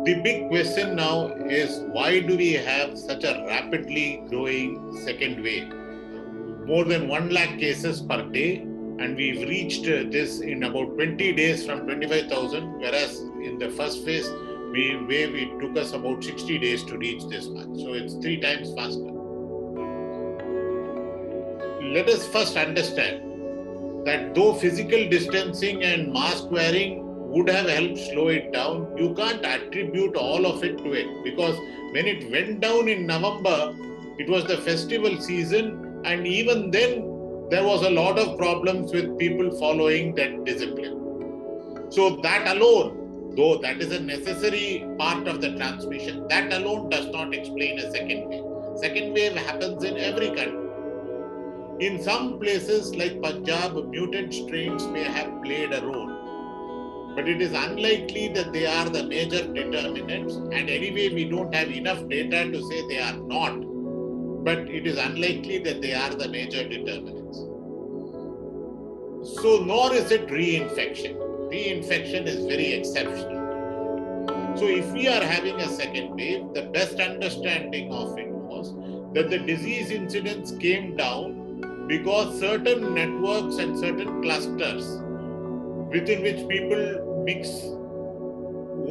The big question now is, why do we have such a rapidly growing second wave? More than 1 lakh cases per day, and we've reached this in about 20 days from 25,000, whereas in the first phase, it took us about 60 days to reach this much. So it's 3 times faster. Let us first understand that though physical distancing and mask wearing would have helped slow it down, you can't attribute all of it to it, because when it went down in November, it was the festival season, and even then there was a lot of problems with people following that discipline. So that alone, though that is a necessary part of the transmission, that alone does not explain a second wave. Second wave happens in every country. In some places like Punjab, mutant strains may have played a role, but it is unlikely that they are the major determinants, and anyway we don't have enough data to say they are not, but it is unlikely that they are the major determinants. So nor is it reinfection. Reinfection is very exceptional. So if we are having a second wave, the best understanding of it was that the disease incidence came down because certain networks and certain clusters within which people mix,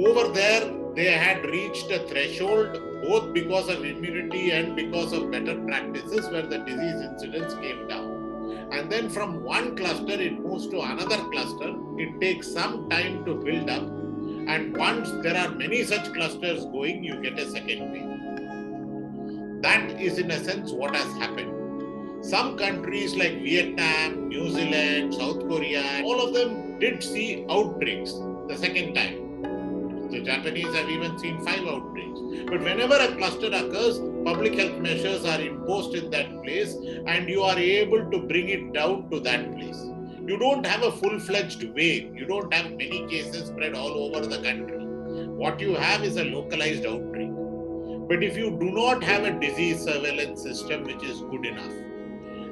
over there they had reached a threshold, both because of immunity and because of better practices, where the disease incidence came down. And then from one cluster it moves to another cluster. It takes some time to build up, and once there are many such clusters going, you get a second wave. That is in a sense what has happened. Some countries like Vietnam, New Zealand, South Korea, all of them did see outbreaks the second time. The Japanese have even seen 5 outbreaks. But whenever a cluster occurs, public health measures are imposed in that place, and you are able to bring it down to that place. You don't have a full-fledged wave. You don't have many cases spread all over the country. What you have is a localized outbreak. But if you do not have a disease surveillance system which is good enough,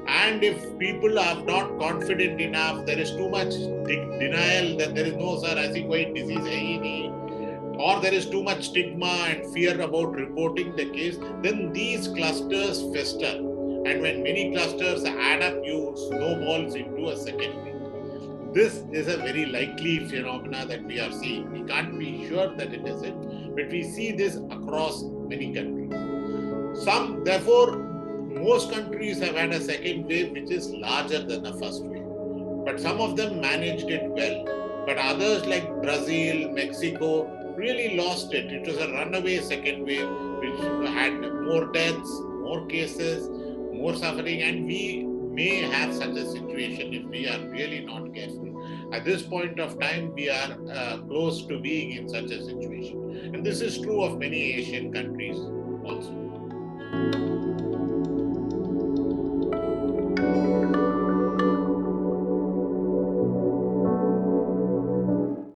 and if people are not confident enough, there is too much denial that there is no ऐसी disease hai nahi, or there is too much stigma and fear about reporting the case, then these clusters fester. And when many clusters add up, you snowballs into a second wave. This is a very likely phenomena that we are seeing. We can't be sure that it is it, but we see this across many countries. Therefore, most countries have had a second wave which is larger than the first wave. But some of them managed it well. But others like Brazil, Mexico really lost it. It was a runaway second wave which had more deaths, more cases, more suffering, and we may have such a situation if we are really not careful. At this point of time, we are close to being in such a situation. And this is true of many Asian countries also.